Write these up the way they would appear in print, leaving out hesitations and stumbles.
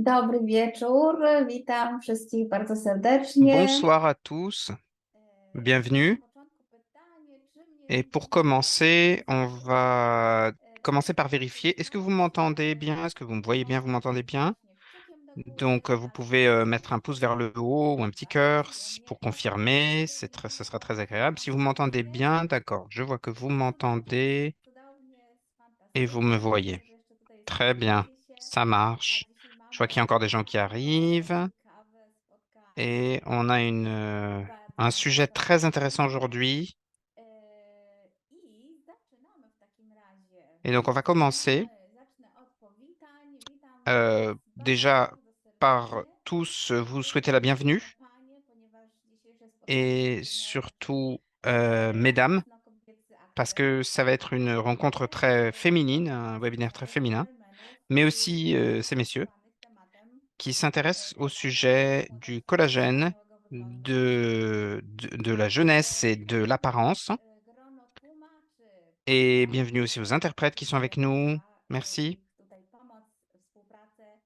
Dobry wieczór, witam wszystkich bardzo serdecznie. Bonsoir à tous, Na bienvenue. początku pytanie, czy mnie Et pour widzicie? commencer, on Zazwyczaj va commencer par vérifier. Est-ce que vous tłumaczę m'entendez bien? Est-ce que vous me voyez bien? Vous m'entendez bien? właśnie kciukiem do Donc, góry vous pouvez albo mettre un pouce vers le haut ou un petit cœur pour przyjemnie confirmer. Ce sera wideo très agréable. Si vous m'entendez komentarze. bien, d'accord. Je vois que vous m'entendez Cudownie, et vous me fantastycznie. voyez. Widzę, że jeszcze tutaj Très bien. zgłaszacie się, Ça a marche. dzisiaj Je vois mamy qu'il y a encore des gens qui bardzo arrivent ciekawe spotkanie. et on a un Bardzo sujet très intéressant fajne. aujourd'hui. I zaczynamy w takim razie. Et donc, on va commencer. Zacznę od powitań. Witam Was bardzo, Déjà, bardzo par serdecznie. tous, vous souhaitez la Dziękuję bienvenue za Panie, ponieważ dzisiejsze spotkanie et będzie miało taki surtout, mesdames, mocno kobiecy parce akcent. que ça va être une rencontre très féminine, un webinaire très féminin, Dżentelmenów mais aussi ces messieurs zainteresowanych tematem qui s'intéressent au kołażenu, sujet du moda, collagène, doskonałego wyglądu. de la jeunesse et de l'apparence. Grono tłumaczy Et bienvenue aussi aux bardzo interprètes qui sont avec dziękuję nous. za Merci. ich tutaj pomoc, współpracę.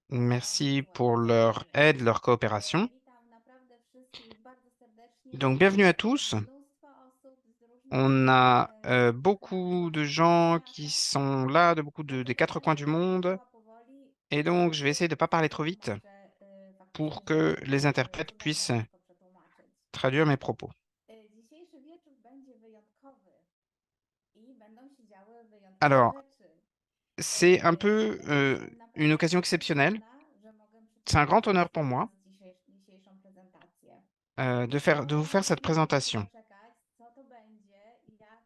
Merci pour leur Słuchajcie, aide, leur coopération. witam naprawdę wszystkich bardzo serdecznie. Donc, bienvenue à tous. Mnóstwo osób z różnych On a beaucoup de zakątków gens qui świata. sont là, de des Dlatego quatre coins du będę monde. mówiła powoli, Et donc, je vais essayer de ne pas parler trop być vite może pour faktycznie que będzie les interprètes cudownie puissent wszystko przetłumaczyć. traduire mes propos. Dzisiejszy wieczór będzie wyjątkowy i będą się działy wyjątkowe Alors, rzeczy. c'est un peu Jestem une naprawdę occasion exceptionnelle. zadowolona, że mogę C'est un grand przeprowadzić honneur pour dla moi Was dzisiejszą prezentację. de vous faire cette Nie mogę się présentation. doczekać, co to będzie i jak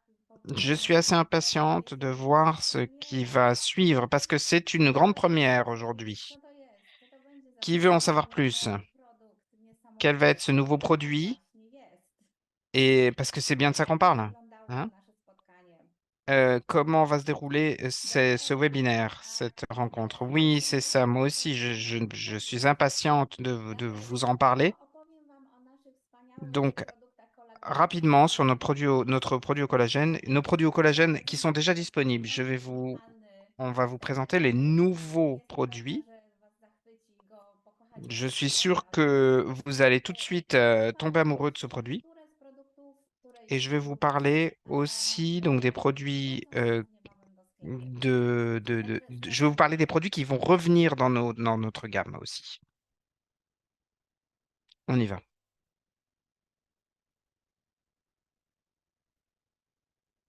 Je powinno suis assez wyglądać. impatiente Jest de to jakaś voir ce qui va premiera. suivre parce que c'est une grande première Co aujourd'hui. to jest? Co to będzie za Qui veut en savoir wspaniały plus? nowy produkt, Quel va être niesamowity? ce nouveau Co to produit? właśnie jest? Et parce que c'est bien de Jak ça qu'on będzie parle, wyglądało to hein? nasze spotkanie? Comment va se dérouler ce Dokładnie tak. webinaire, A cette rencontre? Oui, c'est zanim ça. Moi aussi, je suis impatiente de vous en parler. opowiem Wam o naszych wspaniałych Donc, produktach kolagenowych, rapidement sur notre produit au collagène, nos produits au collagène qui sont déjà disponibles. oryginalny On va vous présenter les produkt. nouveaux Jestem pewna, produits. że Was zachwyci, go pokochacie Je suis natychmiast, sûr ale que vous allez tout de suite tomber Zobaczmy amoureux de ce jeszcze, produit. które z produktów, które Et już je vais są vous gotowe, parler aussi donc des produits wrócą do nas niebawem do sklepu. Także je vais vous parler des produits qui vont revenir dans dans notre gamme aussi. On y va.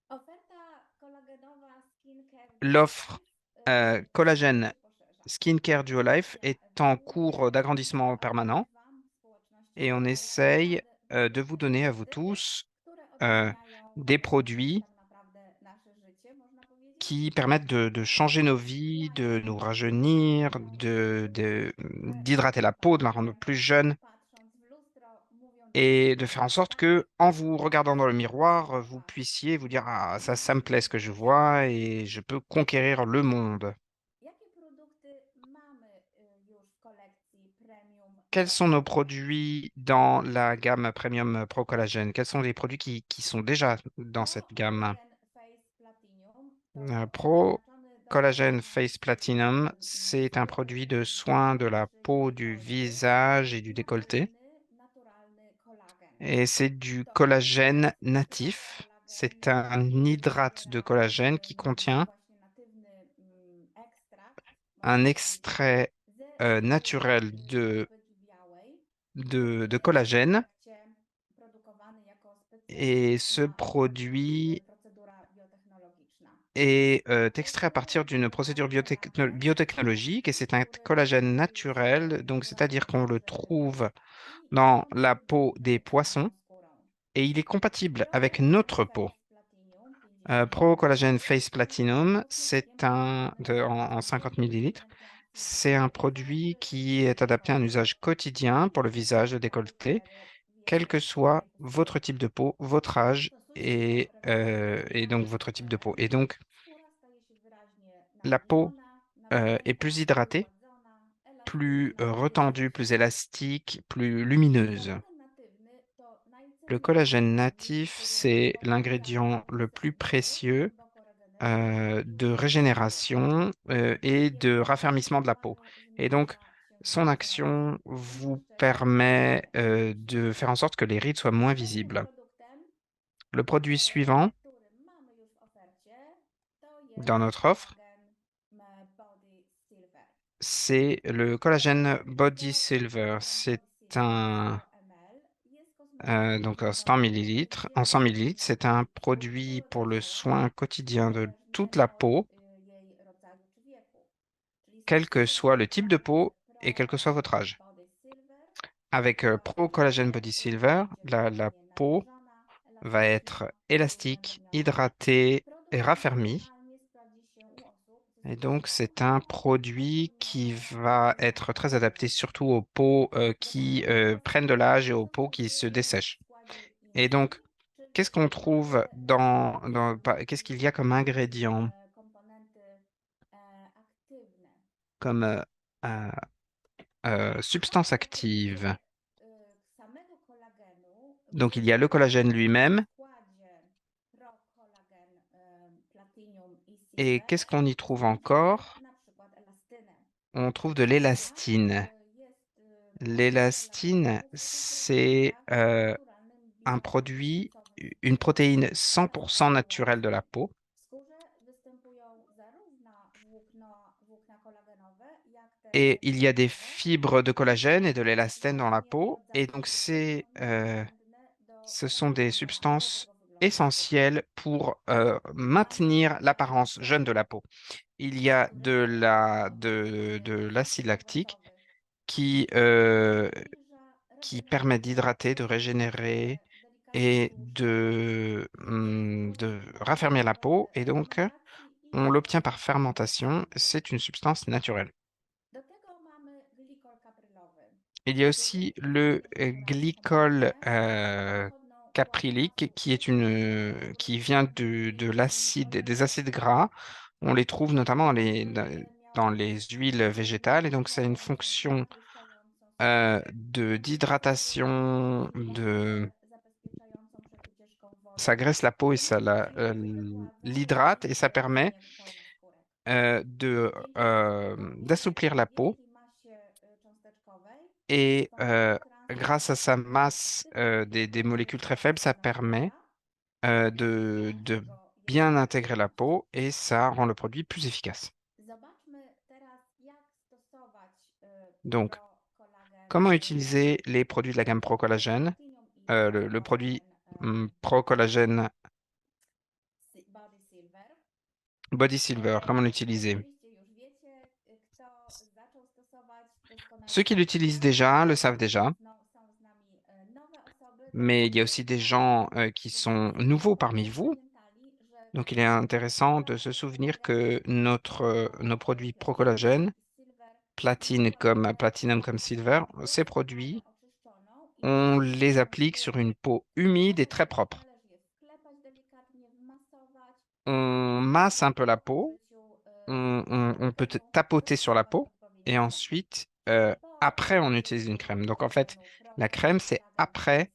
oferta kolagenowa Skincare L'offre Duolife coraz collagène się poszerza. Skincare Duolife Komisja est en cours Europejska d'agrandissement zaoferować permanent Wam, et on społeczności essaye de vous nowe donner à vous produkty, tous które euh, odmieniają des produits tak naprawdę nasze życie, można powiedzieć. qui permettent de changer nos vies, de Dokładnie nous rajeunir, wyglądają produkty, które d'hydrater la peau, de la rendre plus Państwo jeune patrząc w lustro mówią do et siebie, de faire en sorte tak, que, en vous regardant dans le to miroir, właśnie vous was. puissiez vous dire, ah, ça me plaît ce que je Więc vois et je peux conquérir le monde. jakie produkty mamy już w kolekcji Premium Quels Pro sont nos Collagen? produits dans la gamme Premium Pro Collagène? Quels sont les produits qui sont déjà dans Pro cette gamme? Collagen Face Platinum to Pro przeznaczony do Collagen poradni Face Platinum, c'est un produit de soin de la peau, du tworzy visage et du décolleté. naturalny kolagen. Et c'est du To jest collagène super natif. C'est kolagen, un który hydrate de zawiera collagène qui contient właśnie natywny ekstrakt, un można powiedzieć, extrait ze naturel skóry łapyki białej. Jest to de w collagène. trakcie produkowany jako Et ce specjalistyczna produit procedura biotechnologiczna. est extrait à partir Kolagenowy d'une procédure kolagen, biotechnologique et c'est un który collagène znajduje się naturel, donc we c'est-à-dire qu'on le wzorze ryby trouve i jest dans la peau kompatybilny des z poissons naszą skórą. et il est compatible Pro avec Collagen notre peau. Face Platinum 50 Pro Collagen ml Face jest Platinum, produktem skierowanym do en osoby 50 millilitres. uwzględniającym C'est un produit wizaże qui est adapté à un jednorazowe usage quotidien pour le i visage décolleté, bariery quel que wiekowe, soit wieku votre type de skórowego. peau, votre âge Stosując dobre produkty et donc zawsze votre type de peau. Et skórze, donc, skóra staje się wyraźnie la peau nawilżona, est plus nawinięta, hydratée, wygładzona, plus elastyczna i retendue, plus elastycznie. élastique, plus lumineuse. Kolagen natywny to Le najcenniejszy collagène składnik, natif, który c'est doprowadza l'ingrédient do le plus przystępnego, précieux głęboko regenerującego de i odnowienia skóry. régénération et de Jego raffermissement de la peau. działaniu Et donc, zmierza Son action vous permet de faire en sorte que les rides soient moins Następnym visibles. produktem, Le produit suivant który mamy już w ofercie, to dans jest notre offre, kolagen Body Silver. c'est le collagène Body Dlaczego Silver. kolagen C'est Body Silver un 100 ml? Jest kosmetykiem donc 100 wykonany millilitres. En 100 dzięki millilitres, c'est un produit pour le strukturze soin quotidien de niezależnie toute la od peau, jej rodzaju czy wieku. Czyli quel que soit stosując le type de kolagen peau et Pro quel que soit votre âge. Body Silver, Avec to Pro Collagen Body Silver, będzie la wyraźnie peau nawilżona, va elastyczna être i élastique, wyłębniona. hydratée et Produkt ten raffermie. idealnie sprawdzi się u osób ze Et donc, skórą c'est un produit qui usztywnioną va i être très adapté nawilżoną. surtout aux peaux Do qui takiego prennent de l'âge et aux peaux qui se zastosujemy dessèchent. w składzie Et Easy, donc, czyli qu'est-ce qu'on trouve nowy rozdział qu'est-ce qu'il składniki y a comme i ingrédients, komponenty aktywne. comme euh, substances actives? Samego kolagenu Donc, il y a le w collagène lui-même. składzie Pro Collagen Platinum i Et Silver qu'est-ce qu'on y trouve znajdziemy encore? na przykład elastynę, On trouve de która l'élastine. jest bogatsza w L'élastine, elastonów i c'est substancjach z naturalnym un produit, bioluminescencowym une składem. protéine Na 100% naturelle przykład de la peau. w skórze występują zarówno włókna kolagenowe, jak też Et il y a des tkankowe fibres de i collagène et de są l'élastène dans la właśnie peau. Et donc, rodzajem tego niezbędne do ce sont des zachowania substances młodego wyglądu skóry. essentielles pour maintenir l'apparence jeune de la peau. Il y a de l'acide lactique Owocowy qui, nawilża, qui permet regeneruje d'hydrater, de régénérer delikatnie et błyszczy, de pomaga raffermir la peau. w Et donc, regeneracji i on l'obtient par pigmentacji fermentation. skóry. C'est une substance naturelle. Do tego mamy glikol kaprylowy, Il y a który aussi le zawiera glycol komponentę pochodną z caprylique łaskazu qui est qui vient wytworzonego de dzięki l'acide, des glikolenowi. acides gras. On les trouve notamment Aby dans miał les huiles végétales et donc ça a une zabezpieczającą, fonction zabłyszczającą skórę. d'hydratation, Zabezpieczającą przed ucieczką ça wody graisse la peau et i wygładza l'hydrate et ça permet właśnie polnoskórek. d'assouplir W la peau wielkiej masie cząsteczkowej et wspomaga transport grâce à sa masse des przepływu molécules très faibles, ça permet nasienia de dlaczego jest bien tak intégrer la ważne? peau et ça rend le produit plus efficace. Zobaczmy teraz, jak stosować Donc, Pro Collagen comment utiliser les produits de la gamme Pro Collagène, Platinum i Pro le produit Collagen Pro Collagène Body Silver. Body Silver, comment l'utiliser? Oczywiście już wiecie, kto zaczął stosować, Ceux doskonale qui to l'utilisent znają. déjà le savent déjà, Są z nami nowe osoby, mais il y a dlatego aussi des gens ważne, qui sont żebyście nouveaux parmi vous. zapamiętali, że Donc, il est Pro intéressant de se souvenir Collagen que nos produits Pro Platinum Collagène, i Silver Platinum comme Silver, ces produits, wodę oczyszczoną i on les bezpośrednią applique sur une peau humide et très propre. należy je wklepać delikatnie, wmasować i On masse un peu la zostawić po peau, użyciu on peut kremu tapoter sur la rozczynnego w peau et odpowiedniej mocy. ensuite, Po après, on utilise une użyciu crème. Donc, en fait, kolagenu Pro la crème, c'est Collagen après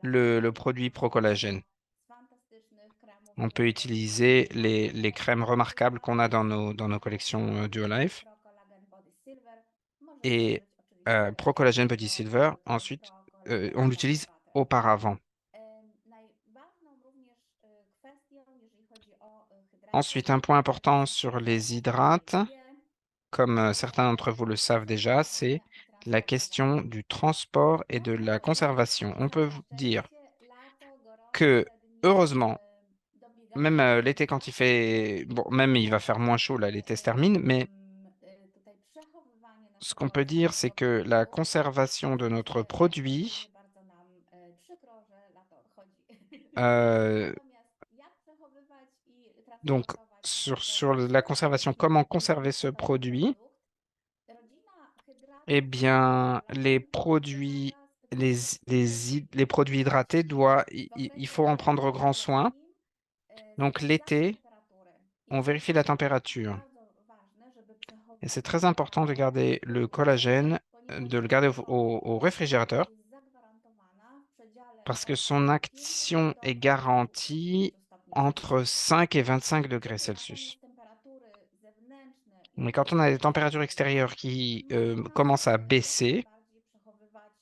le Platinum produit Pro korzysta Collagène. z fantastycznych kremów On i peut błyszczących utiliser formach. les crèmes remarquables qu'on a dans nos collections Duolife. Pro Collagen Body Silver możecie Et użyć oczywiście Pro Collagen Body tego Silver, kremu ensuite, Pro Collagen on Body l'utilise Butter. auparavant. Ważną również kwestią, jeżeli chodzi o hydratację, Ensuite, un point important jest sur les zachowanie hydrates, UV, comme certains d'entre vous le savent déjà, c'est zachowania i la question transportowania. du transport et de la conservation. On peut vous Zwłaszcza w dire czasie lato, que, gorące dni heureusement, même dobiegają l'été końca, quand il fait, bon, même il va faire moins chaud, là, l'été se termine, mais tutaj przechowywanie ce qu'on naszego peut dire, c'est ostatniego que la produktu conservation de notre będzie produit, bardzo nam przykro, że lato odchodzi. euh, Natomiast jak przechowywać i donc transportować nasze sur la produkty conservation, i comment jak conserver ce zachować produit, produkt? Rodzina eh hydratów bien, les kolagen produits, wymaga specjalnych les produits hydratés w il okresie faut en prendre grand soin. letnim Donc sprawdzamy l'été, temperatury. on Jest vérifie la to température. bardzo ważne, żeby Et c'est przechowywać très important de kolagen garder le długo, collagène, ponieważ de le garder jego au wytrzymałość réfrigérateur, jest zagwarantowana w przedziale parce que od son 5 action do est 25 garantie stopni entre Celsjusza. 5 et 25 degrés Gdyby Celsius. natomiast temperatury zewnętrzne Mais quand on a des températures extérieures qui commencent à baisser, bardziej przechowywać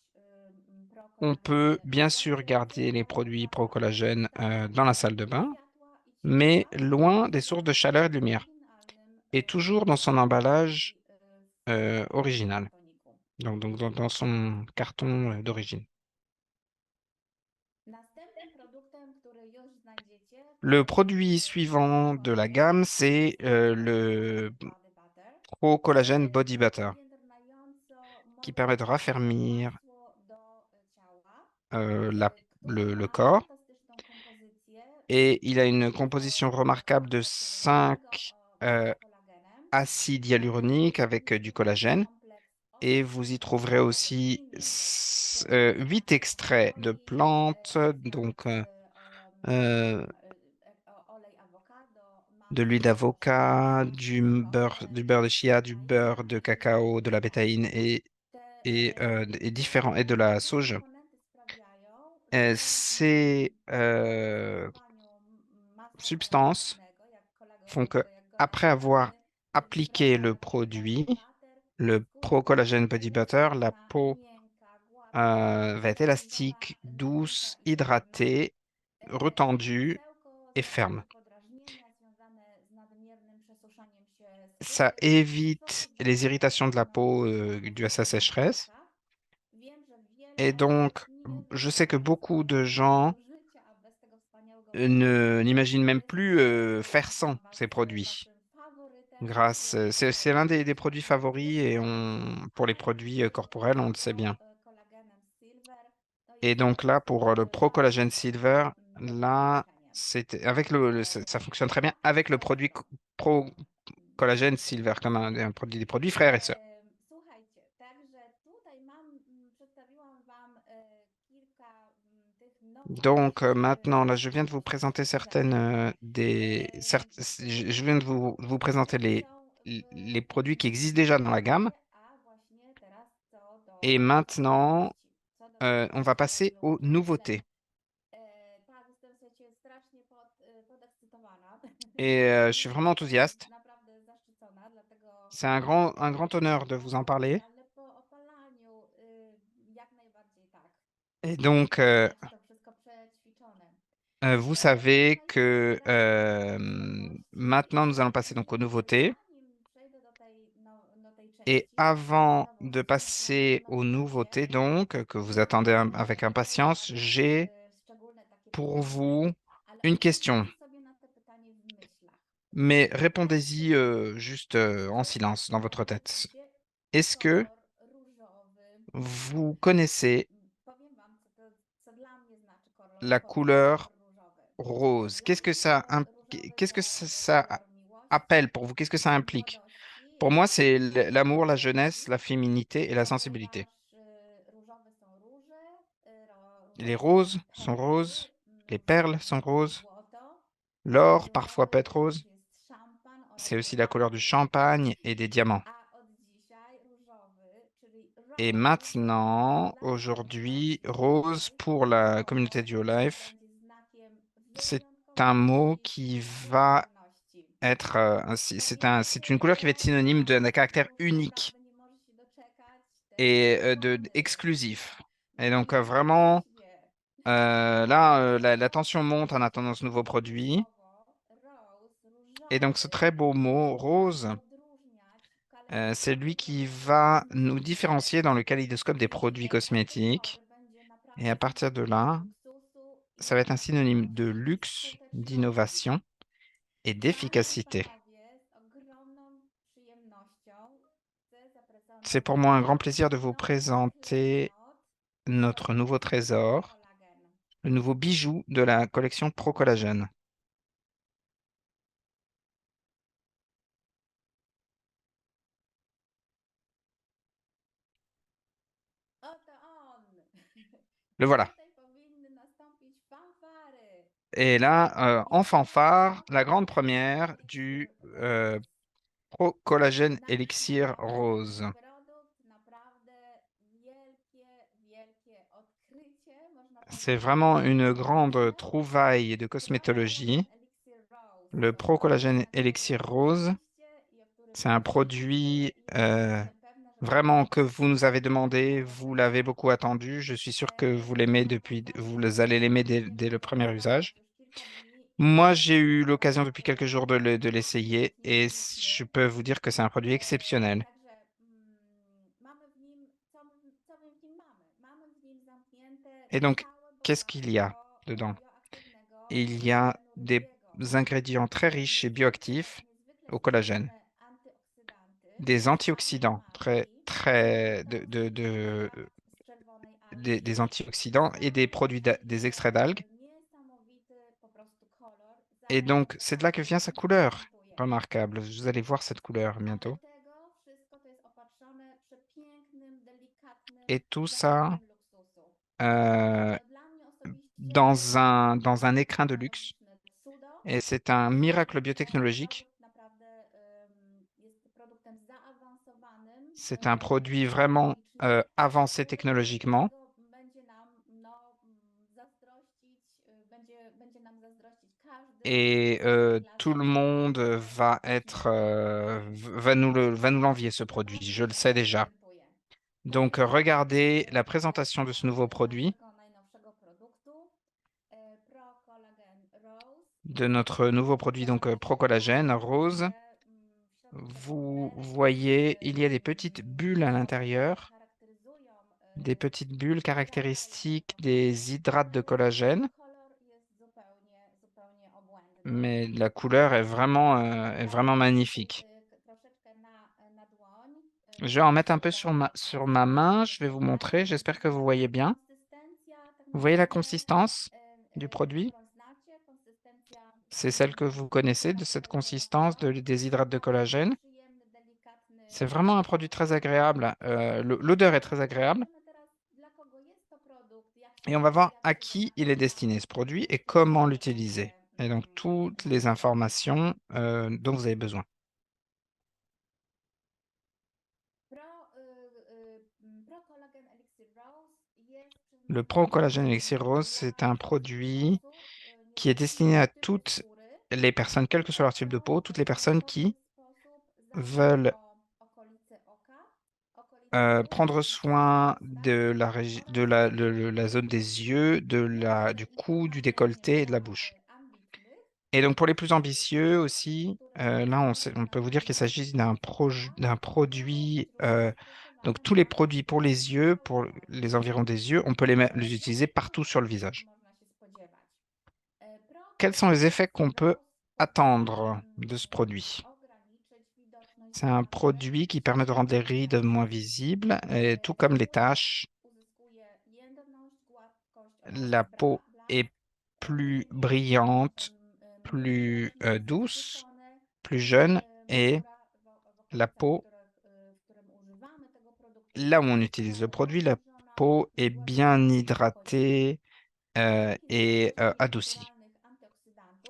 on peut prokolagenę bien w sûr łazie, garder co les produits pozwala pro-collagène dans la zapewnić salle de i bain, światła, i mais ciepła loin des sources przy de chaleur et de lumière, oryginalnym et toujours dans son składzie, emballage czyli w original, kartoniku. donc dans son carton d'origine. Następnym produktem, który już znajdziecie, to Le jest produit suivant de la collagene gamme, c'est le Collagene Body Butter. Pro Collagène Body Butter, Napiętnająco qui permet de modyfikujące raffermir masło do ciała, le, które le ma corps. fantastyczną kompozycję, Et il a une composition złożoną remarquable de z hialuronickiego 5 kolagenem. acides hyaluroniques avec du Charakterystyczny collagène. kompleks Et vous y trouverez aussi osmowo-witaminowy, który 8 wzmacnia extraits de nastroje, plantes, donc zawierający euh, olej awokado, de l'huile masło do d'avocat, ciała, du kokos, beurre de chia, du beurre betaina de i cacao, de la bétaïne argan. et différents, et de la Te sauge. komponenty sprawiają, że Ces po zastosowaniu masła substances kosmetycznego, font que, jak go après avoir nazywamy, czyli appliqué le collagene produit, butter, le Pro skórka Collagen będzie Body Butter, la elastyczna, peau miękka, gładka, va être élastique, napięta douce, i przyjemna. hydratée, retendue Masełko et ferme. zwalcza podrażnienia związane z nadmiernym przesuszaniem się Ça skóry w évite les soczewce irritations de la peau dues à sa napompowego sécheresse. wnętrza. Wiem, że Et wiele donc, osób nie je sais que wyobraża beaucoup sobie de gens życia bez tego wspaniałego produktu. n'imaginent même Jest plus faire sans dla ces Was produits. Waszym faworytem, Grâce, jest c'est l'un des produits favoris et wyjątkowy. pour les A produits jeżeli corporels, on chodzi le sait o bien. kolagenem Silver, to Et jest to donc po là, prostu pour le Pro bardzo Collagen Silver, dobre là, połączenie. c'est avec ça fonctionne très bien avec le produit Często. Pro Collagen Silver, comme un produit, des produits frères et sœurs. Słuchajcie, także tutaj przedstawiłam Wam kilka tych Donc nowości maintenant, là, je viens de vous dotyczących présenter certaines żelu. je viens de vous présenter Które są les produits qui existent déjà dans la gamme. składzie, a właśnie teraz co Et do maintenant, nowości, co do tych on va passer aux szczegółów nouveautés. technicznych. Tak, jestem, słuchajcie, strasznie podekscytowana Et je suis i vraiment enthousiaste. naprawdę zaszczycona, dlatego C'est un grand honneur de vous en parler. ale po opalaniu jak najbardziej tak. Et donc, Musi być to wszystko przećwiczone. vous savez Słuchajcie, que następną nowością maintenant, nous allons passer donc aux nouveautés. zanim przejdę do tej Et części z avant de nowości, o której na passer pewno aux czekacie, nouveautés, donc, que vous attendez mam avec dla impatience, Was j'ai szczególne takie pour pytanie, vous ale une question. odpowiedzcie sobie na te pytanie w myślach. Mais Jakie répondez-y juste en silence dans votre tête. mianowicie Est-ce que kolor różowy? vous connaissez Powiem Wam, co dla mnie znaczy la kolor couleur różowy. rose? Dla mnie kolor różowy Qu'est-ce que to ça kolor miłości, appelle pour vous? Qu'est-ce que ça implique? młodości Pour moi, i c'est l'amour, la jeunesse, dziewczęcości, la féminité et la sensibilité. ponieważ różowe są róże, Les różowe są roses sont perły, roses, les perles sont roses, złoto, l'or parfois peut fioletowy être to rose. już jest szampan C'est oraz aussi la couleur du diamenty. champagne et des diamants. A od dzisiaj różowy, czyli Et rose maintenant, dla aujourd'hui, społeczności rose Biolife, pour la communauté słowo, du które Life, będzie znakiem c'est un mot wyjątkowości qui i va regularności. être, c'est Powiedzcie une couleur qui va être teraz synonyme d'un tak, bo caractère już unique naprawdę nie możesz się doczekać tej et zmiany. exclusif. Et donc vraiment, Mianowicie là, la tension różowy, monte en attendant ce nouveau produit. słowo rose, Et donc ce różowy, très beau mot, będzie nas rose, odróżniać w c'est lui kalejdoskopie qui kolorów va nous kosmetycznych. différencier dans le kaléidoscope des I produits od tej cosmétiques. pory będzie Et à naprawdę partir de synonimem là, luksusu, ça va être un synonyme de jakości i luxe, skuteczności. d'innovation et Zatem, d'efficacité. panowie, z ogromną przyjemnością chcę C'est pour moi zaprezentować un grand wam plaisir de vous nowy présenter klejnot notre nouveau kolekcji trésor, Collagen. le nouveau bijou de la collection Pro Collagène. Oto on! Le I voilà. tutaj powinny nastąpić fanfary. Et là, en Jest fanfare, to la grande première du Rose. Pro Collagène Elixir Następny Rose. produkt, naprawdę wielkie odkrycie, można C'est powiedzieć, vraiment une grande kosmetyczne. trouvaille de Pro Collagen cosmétologie, Elixir Rose, le o Pro którym Collagène na pewno Elixir Rose. słyszeliście i o którym C'est un produit jestem pewna, że vraiment Państwo que vous nous avez Coca-Cola demandé, vous l'avez Energy beaucoup attendu. Je suis sûr que vous l'aimez depuis, bardzo vous allez l'aimer dès le premier usage. testować już kilka dni i Moi, j'ai eu l'occasion depuis quelques jours de de l'essayer absolutnie et je piękny. peux vous dire que c'est un produit exceptionnel. Także mamy w nim, co my w nim mamy? Mamy w nim zamknięte Et donc, całe qu'est-ce qu'il y a bogactwo dedans? bioaktywnego Il y a kolagenu des rybiego. ingrédients très riches et bioactifs Niezwykle au collagène, skuteczne antyoksydanty, des antioxydants très, antiomarki, très, bardzo dużo przypraw z czerwonej des algi, antioxydants et des produits, des extraits d'algues. niesamowity po prostu kolor, Et donc, c'est de là que vient sa zachwycająco couleur prezentuje. remarquable. Vous allez voir cette couleur A do bientôt. tego wszystko to jest opatrzone przepięknym, delikatnym Et tout ça zaciskiem luksusu. euh, Także dla mnie osobiście dans un écrin de luxe. technologiczne cudo. Et c'est un miracle biotechnologique. Produkt naprawdę jest produktem zaawansowanym C'est un produit vraiment technologicznie, avancé technologiquement. którego będzie nam zazdrościć, będzie nam zazdrościć każdy Et tout le klasyk monde va être, kosmetyczny, va nous l'envier, ce produit. Zobaczmy, Je le jak sais on déjà. występuje. Donc, regardez la présentation de ce nouveau produit, Naszego najnowszego produktu Pro Collagen Rose. de notre nouveau produit, donc Pro Collagène Rose. Gdzie w środku tego Vous pudełka voyez, il y a des petites bulles à l'intérieur, charakteryzują des petites bulles kolagenowe caractéristiques des produkty, hydrates de ale collagène, kolor jest zupełnie obłędny. mais la couleur est vraiment Dam tutaj magnifique. troszeczkę na dłoń. Je vais en mettre un peu Przykład sur ma main, je vais vous montrer, j'espère que vous voyez bien. Konsystencja tak Vous voyez la naprawdę, consistance du produit? którą znacie, konsystencja C'est celle que vous connaissez de cette consistance des hydrates de bardzo collagène. przyjemny, delikatny C'est vraiment un produit très agréable. L'odeur est très agréable. Wiemy teraz, dla kogo jest to produkt, Et on va voir à jak się qui il est destiné, ce zachowuje produit, et i comment jakie l'utiliser. będzie Et donc, toutes les efekty. informations dont vous avez besoin. Pro Collagen Elixir Rose jest Le Pro przeznaczony Collagène Elixir Rose, c'est un dla wszystkich produit osób, qui est destiné niezależnie à od typu toutes skóry, les personnes, quel que soit leur type de peau, chcą toutes les personnes w pewien qui sposób zadbać veulent o okolice oka, okolice ust, prendre soin usta de de oraz la zone des yeux, du i cou, du właśnie décolleté et de la dla bouche. ambitnych Et donc pour les plus jest to ambitieux produkt, aussi, który là on peut vous dire qu'il wykonany s'agit na d'un produit, donc tous les na produits pour les yeux, całej pour twarzy. les environs des yeux, on peut les utiliser Jakich partout sur le efektów visage. można się spodziewać? Pro Quels sont les Collagen effets qu'on Elixir peut Rose pozwala attendre de ce produit? ograniczyć widoczność C'est un zmarszczek, produit qui permet de rendre les rides moins visibles, et tout comme les skóra taches. uzyskuje jędrność, gładkość oraz La peau blask. est plus Linie brillante, plus widoczne, douce, zasycone. plus jeune, et Skóra w la okolicach, peau, w którym używamy tego produktu, là où on jest utilise le produit, la nawilżona, peau est bien gładka i pociecha. hydratée Dzięki et zawartości adoucie naturalnych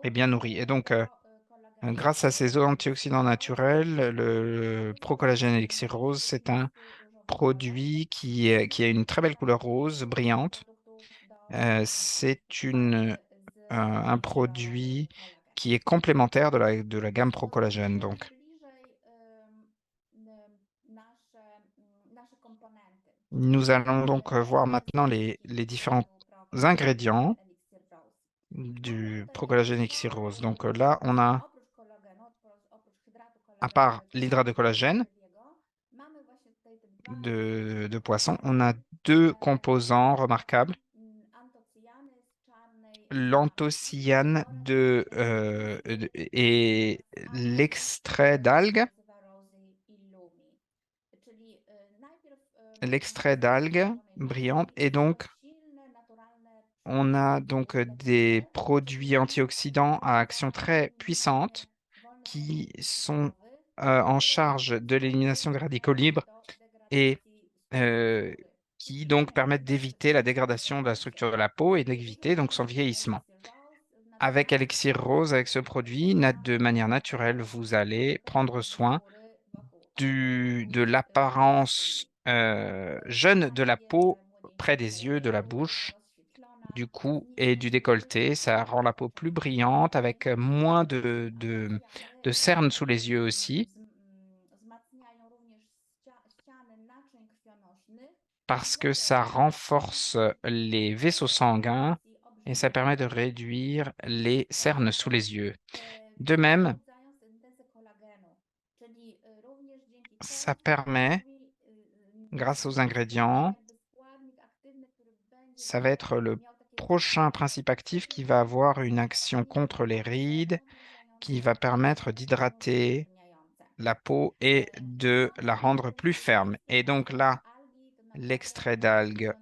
et antyoksydantów bien nourrie. Et donc, Pro Collagen grâce à ces Elixir antioxydants Rose naturels, le uzyskuje Procollagène Elixir Rose, zdolności c'est un antyżółtowe, produit qui a une très belle couleur stosowanie rose, tych brillante. produktów do twarzy Un z produit kolagen. qui est complémentaire de la gamme Procollagène. Zobaczmy Donc, bliżej nasze komponenty. nous allons donc voir maintenant Charakterystyki les différents produktu Pro ingrédients Collagen Elixir Rose. Mamy du tutaj Procollagène Elixir Rose. Donc là, on a, oprócz kolagenu, oprócz hydratu à part l'hydrate de kolagenu collagène rybiego, mamy właśnie tutaj te dwa de poisson, on a składniki, deux composants remarquables. antocyjany z czarnej algi L'anthocyane et oraz alga, l'extrait która się d'algue. nazywa Rosy Illumi. Czyli najpierw L'extrait mamy d'algues czerwonej brillantes. algi, Et bardzo donc, silne, naturalne on a przeciwwskazaniki donc des lekowe, produits antioxydants à action très uniemożliwiające puissante wolny qui obieg sont krwowy, en które charge de l'élimination des radicaux prowadzą libres do et degradacji euh, skóry. qui donc permettent Możemy d'éviter la dégradation de la spodziewać structure de się la peau et dużo d'éviter donc son kollagen vieillissement. Elixir Rose w Avec naturalny Elixir sposób Rose, avec ce produit, de manière naturelle, vous allez prendre degradacji soin skóry wokół de ust i l'apparence szyi. jeune de la Sprawi peau jeszcze près młodzieńczą des yeux, de la skórę, bouche, rozświetlona, du cou et du zniweczy décolleté. Ça rend la peau plus brillante avec moins antocjany de cernes sous les yeux aussi. parce que ça renforce les vaisseaux sanguins et ça permet de réduire les cernes sous les yeux. De même, pobudzają syntezę kolagenu, czyli również dzięki ça permet, kolagenowi grâce aux ten ingrédients, jakby składnik aktywny, który będzie ça va être le miał takie prochain principe actif qui va avoir une action contre les rides, qui va permettre d'hydrater la peau et de la rendre plus ferme. Et donc là, l'extrait d'algue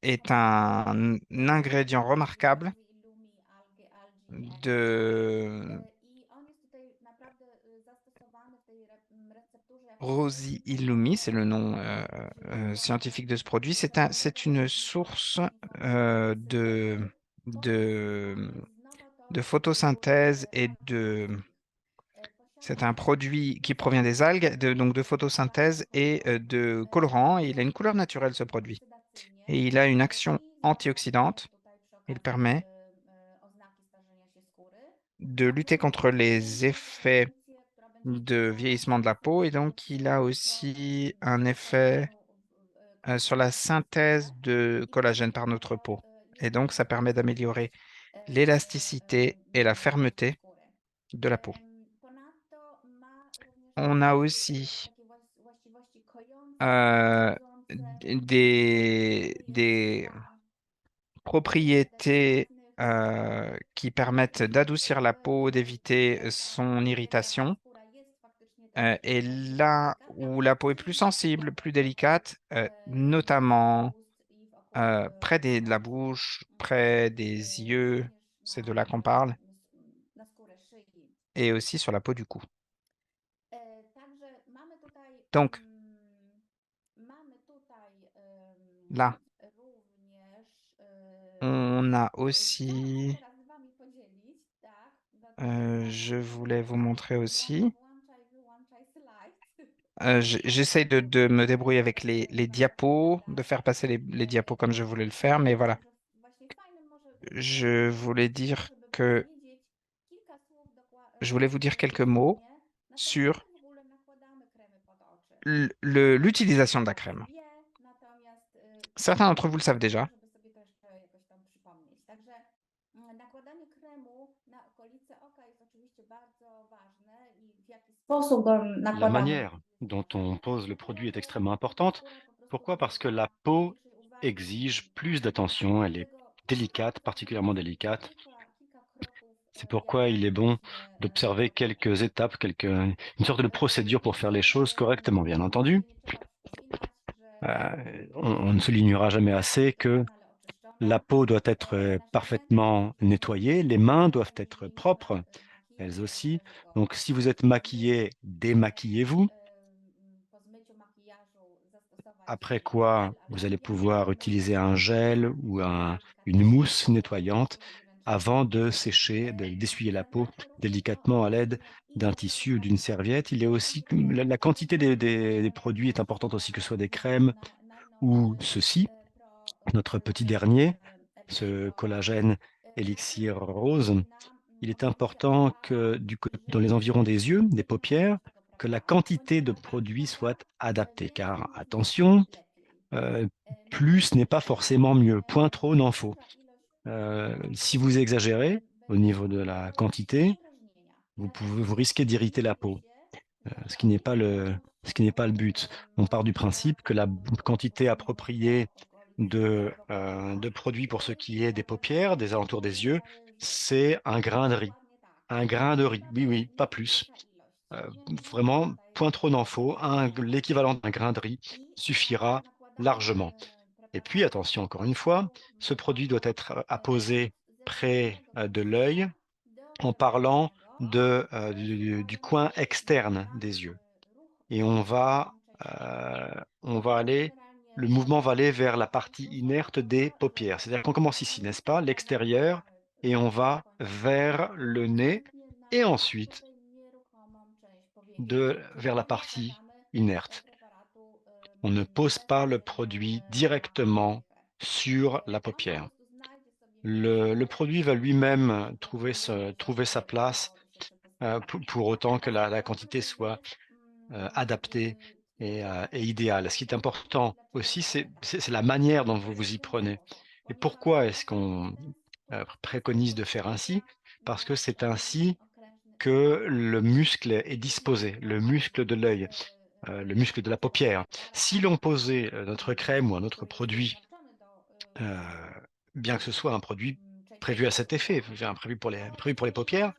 est un ingrédient remarquable de I on jest tutaj naprawdę zastosowany w tej recepturze jako Rosi składnik Illumi, c'est le nom źródłowy, scientifique de ce produit. C'est który une ma source zapobiegać de, de, Jest de nowatorzy w photosynthèse et de... farmaceutyckich. C'est Posiada un produit qui provient des algues, donc de photosynthèse et de colorant. Et il a une couleur naturelle, ce produit. antyoksidacyjnie Et il a une action i zwiększa antioxydante. tutaj przy Il okazji permet oznaki starzenia się skóry, de a lutter poza contre tym les będzie mieć effets funkcję, która będzie de wpływała vieillissement de la peau. Et donc, il a aussi un effet sur la kolagenu w synthèse skórze. de I collagène właśnie par notre peau. Et jest donc, ça permet d'améliorer l'élasticité et la fermeté skóry. de la peau. Ponadto ma również On a takie aussi właściwości kojące, euh, budzące, reguluje des stan propriétés delikatnych qui permettent d'adoucir la skóry peau, i d'éviter ta son irritation. skóra jest faktycznie też Et bardziej là delikatna, où la peau est plus zwłaszcza na sensible, przykład plus délicate, wokół notamment ust i wokół de la oczu, bouche, près des i yeux, również c'est de là qu'on parle, na skórę szyi. et aussi sur la peau du cou. Także Donc mamy tutaj là, również on a chciałam się aussi, teraz z wami podzielić, tak, dlatego je voulais vous montrer aussi, wyłączaj slajd. j'essaye de me débrouiller avec les diapos, de faire passer les diapos comme je voulais le faire, mais voilà, Także właśnie fajnym może je voulais byłoby to, dire żeby que powiedzieć kilka słów je voulais vous dire quelques mots dosłownie na temat, sur jak w ogóle nakładamy kremy pod oczy. l'utilisation de la Wiele osób crème. wie, natomiast Certains d'entre vous le savent warto, déjà. żeby sobie to jeszcze jakoś tam przypomnieć. Także nakładanie kremu na okolice oka jest oczywiście bardzo ważne i w jaki sposób go La nakładamy. manière dont on pose le produit est extrêmement importante. Skóra po prostu Pourquoi? Parce que wymaga la peau większej uwagi exige na plus delikatność. d'attention, elle est Dlatego délicate, warto particulièrement délicate. kilka kroków C'est pourquoi jakby il est bon właśnie d'observer quelques étapes, une sorte de procédure pour faire les choses correctement, bien entendu. nie trzeba przypominać, że On ne soulignera jamais assez que doskonale oczyszczone. la peau doit être Nasze parfaitement ręce nettoyée, les mains doivent être jeżeli propres, elles aussi. Donc si vous êtes maquillé, démaquillez-vous. po zmyciu makijażu zastosować Après quoi, żel vous allez albo pouvoir piankę utiliser un gel ou une mousse nettoyante avant de sécher, d'essuyer la peau délicatement à l'aide d'un tissu ou d'une serviette. Il est aussi, la quantité des produits est importante aussi, que ce soit des crèmes ou ceci, notre petit dernier, ce collagène élixir rose. Il est important que dans les environs des yeux, des paupières, que la quantité de produit soit adaptée. Car attention, plus n'est pas forcément mieux. Point trop n'en faut. Si vous exagérez au niveau de la quantité, vous risquez d'irriter la peau, ce qui n'est pas le but. On part du principe que la quantité appropriée de produits pour ce qui est des paupières, des alentours des yeux, c'est un grain de riz. Un grain de riz, oui, oui, pas plus. Vraiment, point trop n'en faut. L'équivalent d'un grain de riz suffira largement. Et puis, attention, encore une fois, ce produit doit être apposé près de l'œil en parlant du coin externe des yeux. Et le mouvement va aller vers la partie inerte des paupières. C'est-à-dire qu'on commence ici, n'est-ce pas, l'extérieur, et on va vers le nez, et ensuite vers la partie inerte. On ne pose pas le produit directement sur la paupière. Le produit va lui-même trouver sa place pour autant que la quantité soit adaptée est idéal. Ce qui est important aussi, c'est la manière dont vous vous y prenez. Et pourquoi est-ce qu'on préconise de faire ainsi? Parce que c'est ainsi que le muscle est disposé, le muscle de l'œil, le muscle de la paupière. Si l'on posait notre crème ou un autre produit, bien que ce soit un produit prévu à cet effet, enfin, prévu pour les paupières,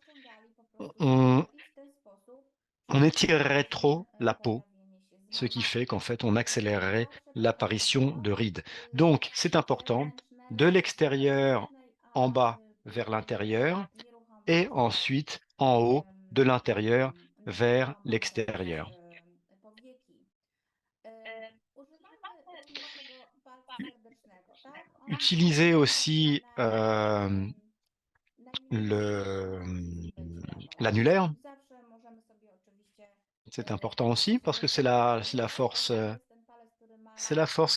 on étirerait trop la peau, ce qui fait qu'en fait, on accélérerait l'apparition de rides. Donc, c'est important de l'extérieur en bas vers l'intérieur et ensuite en haut de l'intérieur vers l'extérieur. Utilisez aussi l'annulaire. C'est important aussi parce que c'est la force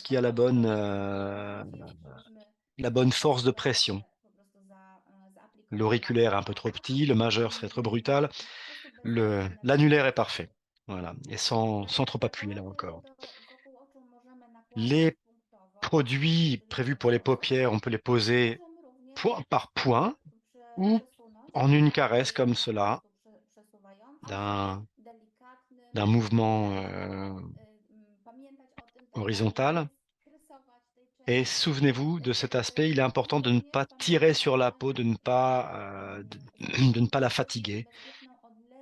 qui a la bonne force de pression. L'auriculaire est un peu trop petit, le majeur serait trop brutal, l'annulaire est parfait. Voilà, et sans trop appuyer là encore. Les produits prévus pour les paupières, on peut les poser point par point ou en une caresse comme cela, d'un mouvement horizontal. Et souvenez-vous de cet aspect, il est important de ne pas tirer sur la peau, de ne pas la fatiguer.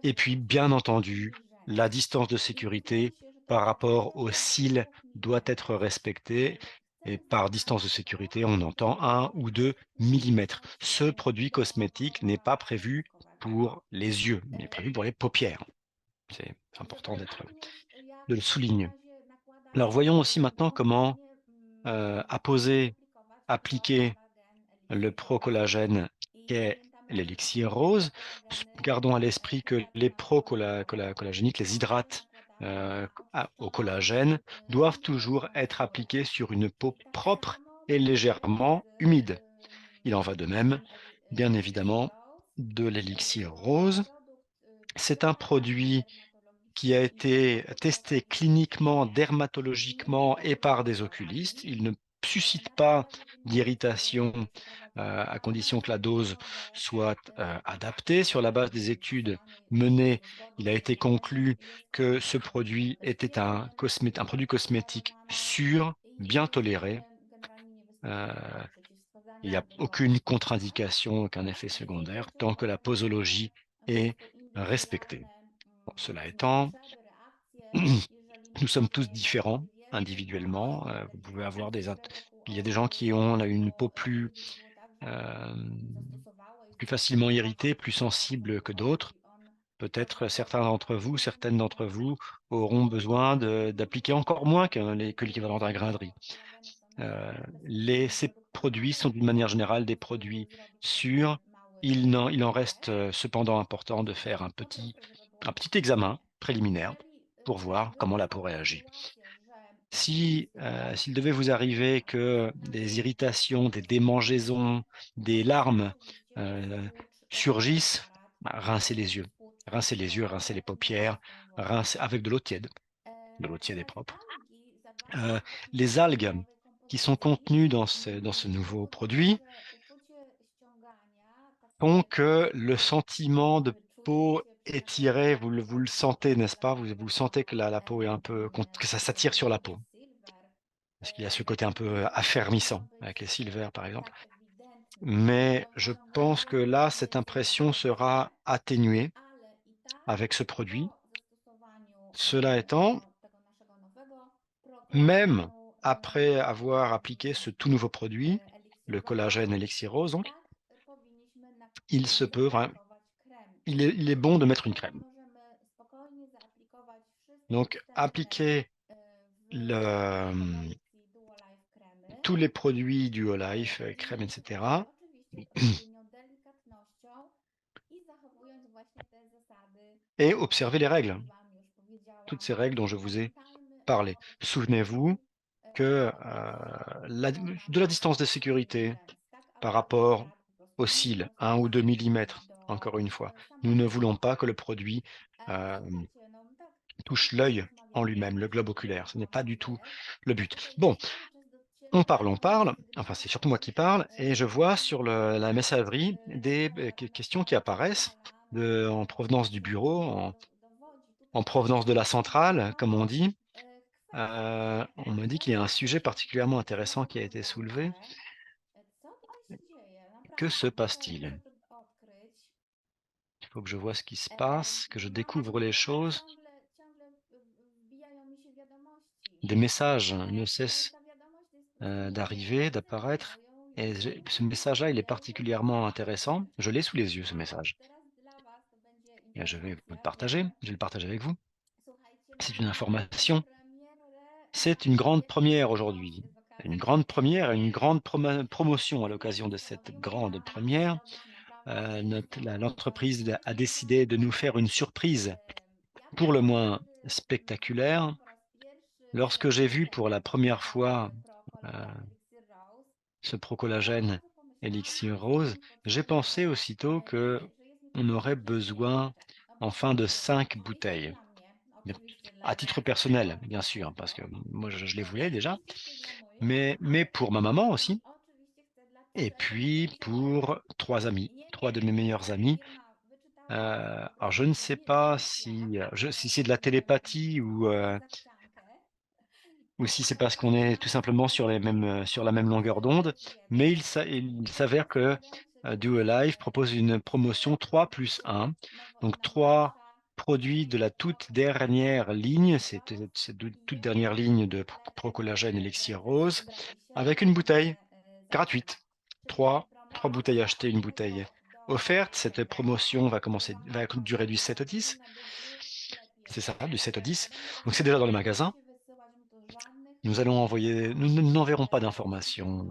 Et puis, bien entendu, la distance de sécurité par rapport aux cils doit être respectée. Et par distance de sécurité, on entend 1 ou 2 millimètres. Ce produit cosmétique n'est pas prévu pour les yeux, mais prévu pour les paupières. C'est important de le souligner. Alors, voyons aussi maintenant comment appliquer le pro-collagène qu'est l'élixir rose. Gardons à l'esprit que les pro-collagéniques, les hydrates au collagène, doivent toujours être appliqués sur une peau propre et légèrement humide. Il en va de même, bien évidemment, de l'élixir rose. C'est un produit qui a été testé cliniquement, dermatologiquement et par des oculistes. Il ne suscite pas d'irritation à condition que la dose soit adaptée. Sur la base des études menées, il a été conclu que ce produit était un produit cosmétique sûr, bien toléré. Il n'y a aucune contre-indication, aucun effet secondaire, tant que la posologie est respectée. Bon, cela étant, nous sommes tous différents individuellement. Vous pouvez avoir il y a des gens qui ont là, une peau plus facilement irritée, plus sensible que d'autres. Peut-être certaines d'entre vous auront besoin d'appliquer encore moins que l'équivalent d'un grain de riz. Ces produits sont d'une manière générale des produits sûrs. Il en reste cependant important de faire un petit examen préliminaire pour voir comment la peau réagit. S'il devait vous arriver que des irritations, des démangeaisons, des larmes surgissent, rincez les yeux, rincez les paupières, rincez avec de l'eau tiède et propre. Les algues qui sont contenues dans ce nouveau produit font que le sentiment de peau étirée, vous le sentez, n'est-ce pas? Vous sentez que la peau est que ça s'attire sur la peau. Parce qu'il y a ce côté un peu affermissant avec les silver, par exemple. Mais je pense que là, cette impression sera atténuée avec ce produit. Cela étant, même après avoir appliqué ce tout nouveau produit, le collagène Elixir Rose, donc, il est bon de mettre une crème. Donc, appliquer tous les produits du Life, crème, etc. Et observer les règles, toutes ces règles dont je vous ai parlé. Souvenez-vous que de la distance de sécurité par rapport aux cils, 1 ou 2 millimètres, encore une fois. Nous ne voulons pas que le produit touche l'œil en lui-même, le globe oculaire. Ce n'est pas du tout le but. Bon, on parle, enfin c'est surtout moi qui parle, et je vois sur la messagerie des questions qui apparaissent en provenance du bureau, en provenance de la centrale, comme on dit. On me dit qu'il y a un sujet particulièrement intéressant qui a été soulevé. Que se passe-t-il? Il faut que je vois ce qui se passe, que je découvre les choses. Des messages ne cessent d'arriver, d'apparaître. Et ce message-là, il est particulièrement intéressant. Je l'ai sous les yeux, ce message. Et je vais vous le partager. Je vais le partager avec vous. C'est une information. C'est une grande première aujourd'hui. Une grande première et une grande promotion à l'occasion de cette grande première. L'entreprise a décidé de nous faire une surprise pour le moins spectaculaire. Lorsque j'ai vu pour la première fois ce procollagène Elixir Rose, j'ai pensé aussitôt que on aurait besoin enfin de 5 bouteilles. À titre personnel, bien sûr, parce que moi je les voulais déjà, mais pour ma maman aussi, et puis pour 3 amis, 3 de mes meilleurs amis. Alors je ne sais pas si c'est de la télépathie ou si c'est parce qu'on est tout simplement sur la même longueur d'onde, mais il s'avère que Duo Life propose une promotion 3+1, donc 3 produits de la toute dernière ligne, c'est toute dernière ligne de Procollagène Elixir Rose, avec une bouteille gratuite. 3 bouteilles achetées, une bouteille offerte. Cette promotion va durer du 7 au 10. C'est ça, du 7 au 10. Donc c'est déjà dans les magasins. Nous allons envoyer, nous n'enverrons pas d'informations.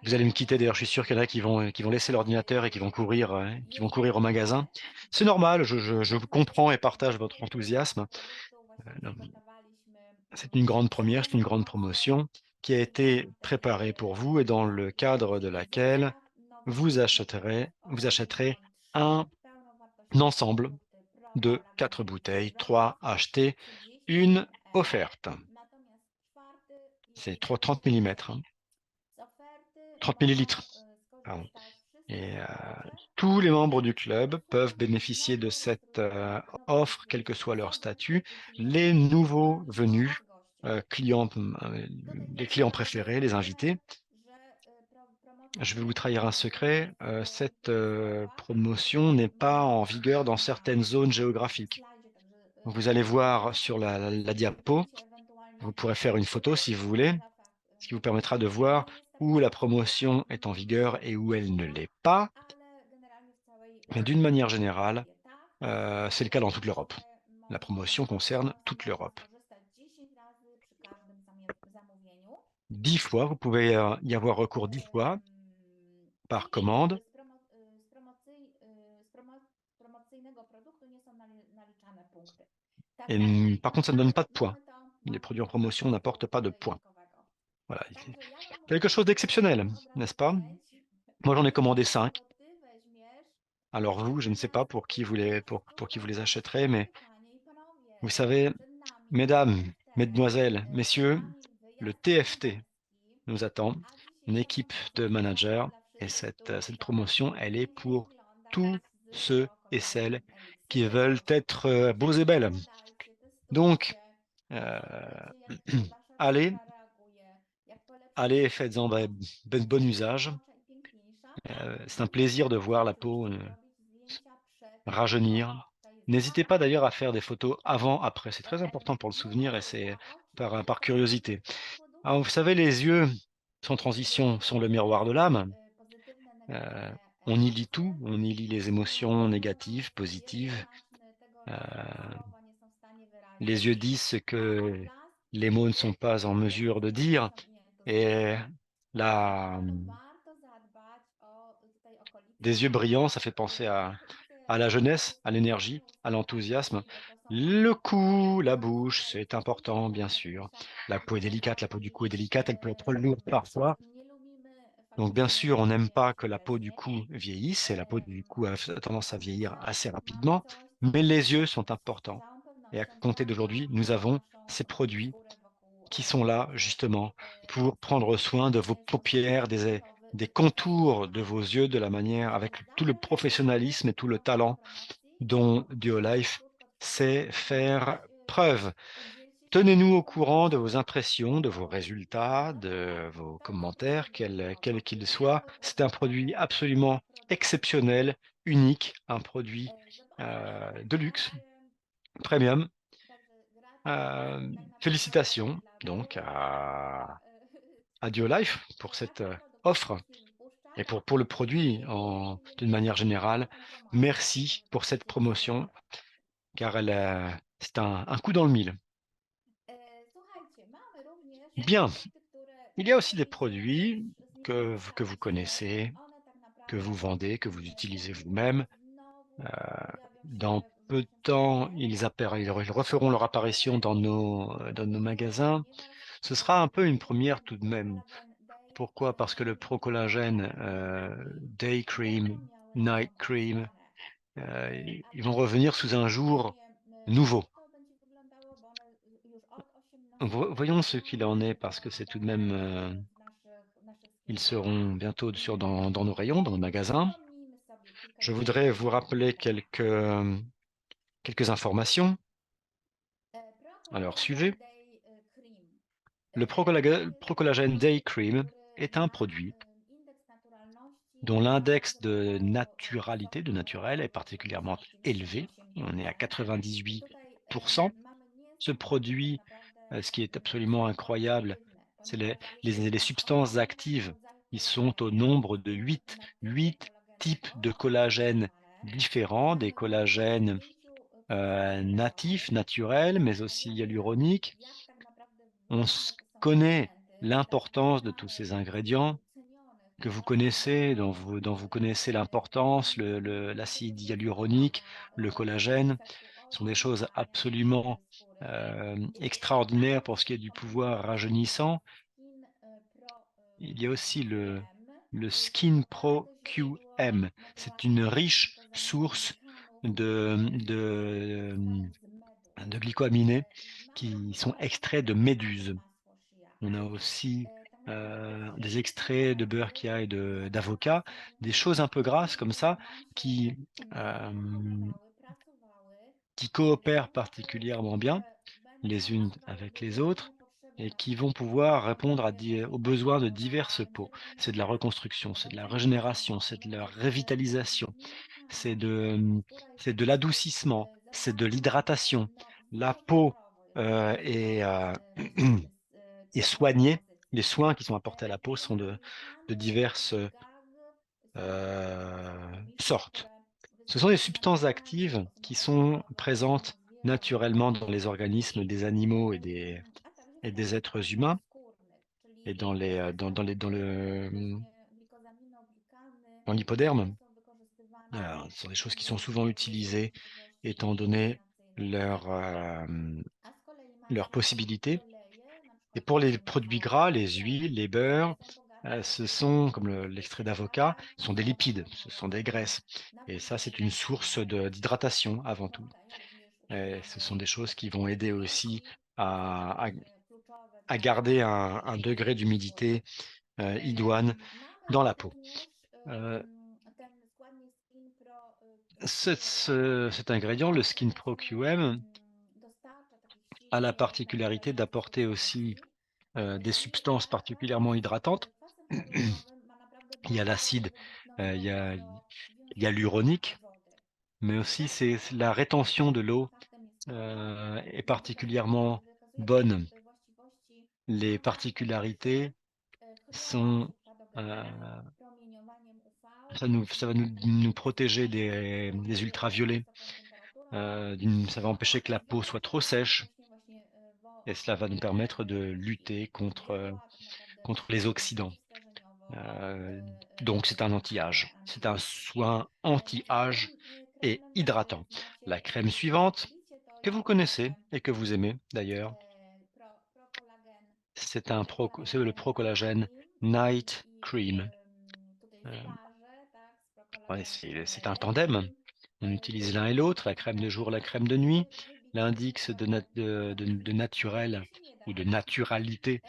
Vous allez me quitter d'ailleurs, je suis sûr qu'il y en a qui vont laisser l'ordinateur et qui vont courir au magasin. C'est normal, je vous comprends et partage votre enthousiasme. C'est une grande première, c'est une grande promotion qui a été préparée pour vous et dans le cadre de laquelle vous achèterez un ensemble de 4 bouteilles, 3 achetées, une offerte. C'est 30 mm, 30 millilitres. Pardon. Et tous les membres du club peuvent bénéficier de cette offre, quel que soit leur statut. Les nouveaux venus, clients, les clients préférés, les invités. Je vais vous trahir un secret, cette promotion n'est pas en vigueur dans certaines zones géographiques. Vous allez voir sur la diapo, vous pourrez faire une photo si vous voulez, ce qui vous permettra de voir où la promotion est en vigueur et où elle ne l'est pas. Mais d'une manière générale, c'est le cas dans toute l'Europe. La promotion concerne toute l'Europe. 10 fois, vous pouvez y avoir recours 10 fois par commande. Et par contre, ça ne donne pas de points. Les produits en promotion n'apportent pas de points. Voilà. Quelque chose d'exceptionnel, n'est-ce pas? Moi, j'en ai commandé 5. Alors vous, je ne sais pas pour qui vous les achèterez, mais vous savez, mesdames, mesdemoiselles, messieurs, le TFT nous attend, une équipe de managers, et cette promotion, elle est pour tous ceux et celles qui veulent être beaux et belles. Donc, allez et faites-en bon usage. C'est un plaisir de voir la peau rajeunir. N'hésitez pas d'ailleurs à faire des photos avant, après. C'est très important pour le souvenir et c'est par curiosité. Alors, vous savez, les yeux, sans transition, sont le miroir de l'âme. On y lit tout, on y lit les émotions négatives, positives. Les yeux disent ce que les mots ne sont pas en mesure de dire. Et là, des yeux brillants, ça fait penser à la jeunesse, à l'énergie, à l'enthousiasme. Le cou, la bouche, c'est important, bien sûr. La peau est délicate, la peau du cou est délicate, elle peut être lourde parfois. Donc, bien sûr, on n'aime pas que la peau du cou vieillisse et la peau du cou a tendance à vieillir assez rapidement, mais les yeux sont importants. Et à compter d'aujourd'hui, nous avons ces produits qui sont là justement pour prendre soin de vos paupières, des contours de vos yeux de la manière, avec tout le professionnalisme et tout le talent dont Duolife sait faire preuve. Tenez-nous au courant de vos impressions, de vos résultats, de vos commentaires, quels qu'ils soient. C'est un produit absolument exceptionnel, unique, un produit de luxe, premium. Félicitations donc à Duolife pour cette offre et pour le produit d'une manière générale. Merci pour cette promotion car c'est un coup dans le mille. Bien, il y a aussi des produits que vous connaissez, que vous vendez, que vous utilisez vous-même. Dans peu de temps, ils referont leur apparition dans nos magasins. Ce sera un peu une première tout de même. Pourquoi? Parce que le Pro-Collagène Day Cream, Night Cream, ils vont revenir sous un jour nouveau. Voyons ce qu'il en est, parce que c'est tout de même... ils seront bientôt dans nos rayons, dans nos magasins. Je voudrais vous rappeler quelques informations. Alors, suivez. Le Pro-Collagène Day Cream est un produit dont l'index de naturalité, de naturel, est particulièrement élevé. On est à 98%. Ce produit, ce qui est absolument incroyable, c'est les substances actives. Ils sont au nombre de 8 types de collagène différents, des collagènes natifs, naturels, mais aussi hyaluroniques. On connaît l'importance de tous ces ingrédients que vous connaissez, dont vous connaissez l'importance, l'acide hyaluronique, le collagène, sont des choses absolument extraordinaires pour ce qui est du pouvoir rajeunissant. Il y a aussi le Skin Pro QM. C'est une riche source de glycoaminés qui sont extraits de méduses. On a aussi des extraits de beurre et d'avocat, des choses un peu grasses comme ça qui coopèrent particulièrement bien les unes avec les autres et qui vont pouvoir répondre aux besoins de diverses peaux. C'est de la reconstruction, c'est de la régénération, c'est de la revitalisation, c'est de l'adoucissement, c'est de l'hydratation. La peau est soignée. Les soins qui sont apportés à la peau sont de diverses sortes. Ce sont des substances actives qui sont présentes naturellement dans les organismes des animaux et des êtres humains et dans l'hypoderme. Ce sont des choses qui sont souvent utilisées étant donné leur possibilités. Et pour les produits gras, les huiles, les beurres, ce sont, comme l'extrait d'avocat, ce sont des lipides, ce sont des graisses. Et ça, c'est une source d'hydratation avant tout. Et ce sont des choses qui vont aider aussi à garder un degré d'humidité idoine dans la peau. Cet ingrédient, le Skin Pro QM, a la particularité d'apporter aussi des substances particulièrement hydratantes. Il y a l'acide hyaluronique, mais aussi la rétention de l'eau est particulièrement bonne. Les particularités sont ça va nous protéger des ultraviolets. Ça va empêcher que la peau soit trop sèche et cela va nous permettre de lutter contre les oxydants. Donc c'est un anti-âge, c'est un soin anti-âge et hydratant. La crème suivante, que vous connaissez et que vous aimez d'ailleurs, c'est le Pro-Collagène Night Cream. Ouais, c'est un tandem. On utilise l'un et l'autre, la crème de jour, la crème de nuit. L'index de naturel ou de naturalité.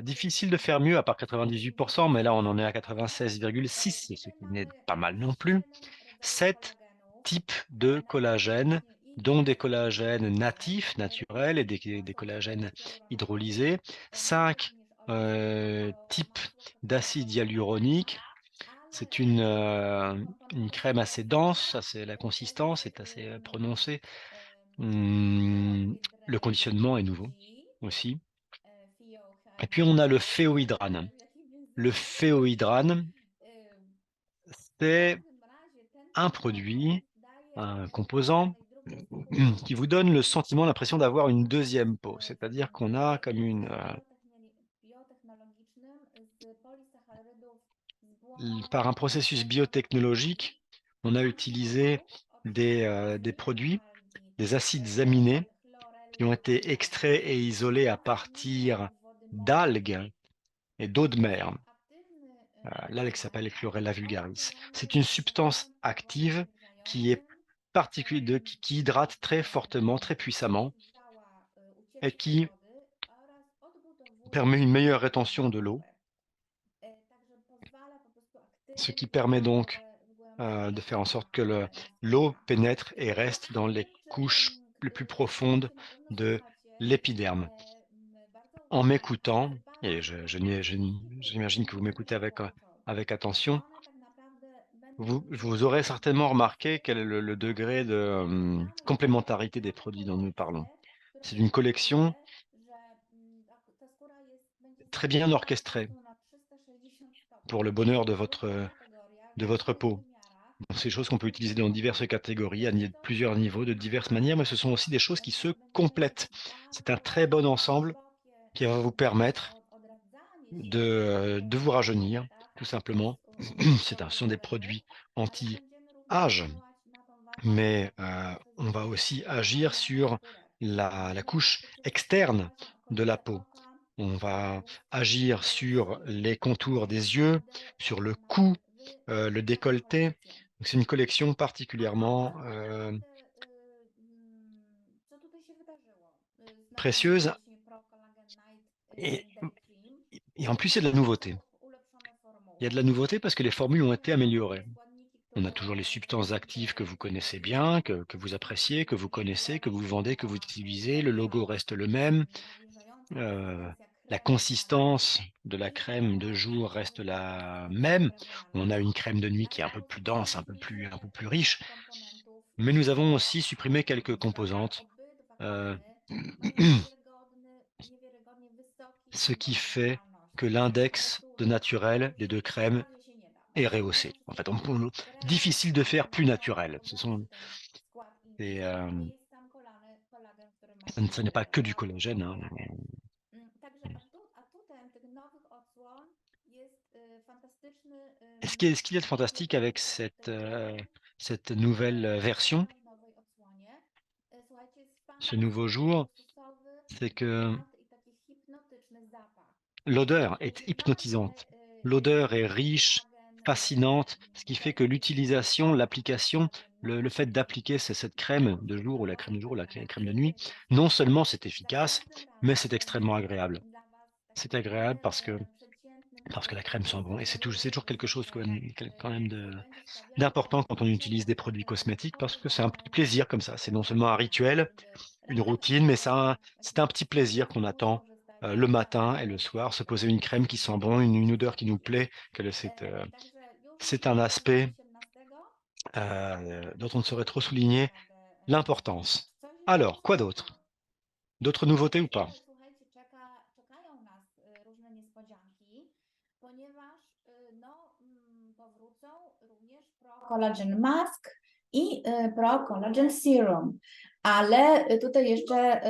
Difficile de faire mieux à part 98%, mais là on en est à 96,6, ce qui n'est pas mal non plus. 7 types de collagène, dont des collagènes natifs, naturels, et des collagènes hydrolysés. 5 types d'acide hyaluronique. C'est une crème assez dense, la consistance est assez prononcée. Le conditionnement est nouveau aussi. Et puis on a le phéohydrane. Le phéohydrane, c'est un produit, un composant qui vous donne le sentiment, l'impression d'avoir une deuxième peau. C'est-à-dire qu'on a comme par un processus biotechnologique, on a utilisé des produits, des acides aminés qui ont été extraits et isolés à partir d'algues et d'eau de mer. L'algue s'appelle Chlorella vulgaris. C'est une substance active qui est qui hydrate très fortement, très puissamment et qui permet une meilleure rétention de l'eau, ce qui permet donc de faire en sorte que l'eau pénètre et reste dans les couches les plus profondes de l'épiderme. En m'écoutant, et j'imagine que vous m'écoutez avec attention, vous aurez certainement remarqué quel est le degré de complémentarité des produits dont nous parlons. C'est une collection très bien orchestrée pour le bonheur de votre peau. C'est des choses qu'on peut utiliser dans diverses catégories, à plusieurs niveaux, de diverses manières, mais ce sont aussi des choses qui se complètent. C'est un très bon ensemble qui va vous permettre de vous rajeunir, tout simplement. Ce sont des produits anti-âge, mais on va aussi agir sur la couche externe de la peau. On va agir sur les contours des yeux, sur le cou, le décolleté. C'est une collection particulièrement précieuse et, et en plus il y a de la nouveauté. Il y a de la nouveauté parce que les formules ont été améliorées. On a toujours les substances actives que vous connaissez bien, que vous appréciez, que vous connaissez, que vous vendez, que vous utilisez. Le logo reste le même. La consistance de la crème de jour reste la même. On a une crème de nuit qui est un peu plus dense, un peu plus riche. Mais nous avons aussi supprimé quelques composantes, ce qui fait que l'index de naturel des deux crèmes est rehaussé. En fait, difficile de faire plus naturel. Ce n'est pas que du collagène, hein. Ce qu'il y a de fantastique avec cette nouvelle version, ce nouveau jour, c'est que l'odeur est hypnotisante. L'odeur est riche, fascinante, ce qui fait que l'utilisation, l'application, le fait d'appliquer cette crème de jour ou la crème de jour ou la crème de nuit, non seulement c'est efficace, mais c'est extrêmement agréable. C'est agréable parce que la crème sent bon et c'est toujours quelque chose quand même d'important quand on utilise des produits cosmétiques parce que c'est un petit plaisir comme ça. C'est non seulement un rituel, une routine, mais c'est un petit plaisir qu'on attend le matin et le soir, se poser une crème qui sent bon, une odeur qui nous plaît, c'est un aspect dont on ne saurait trop souligner l'importance. Alors, quoi d'autre? D'autres nouveautés ou pas? Collagen Mask i Pro Collagen Serum. Ale tutaj jeszcze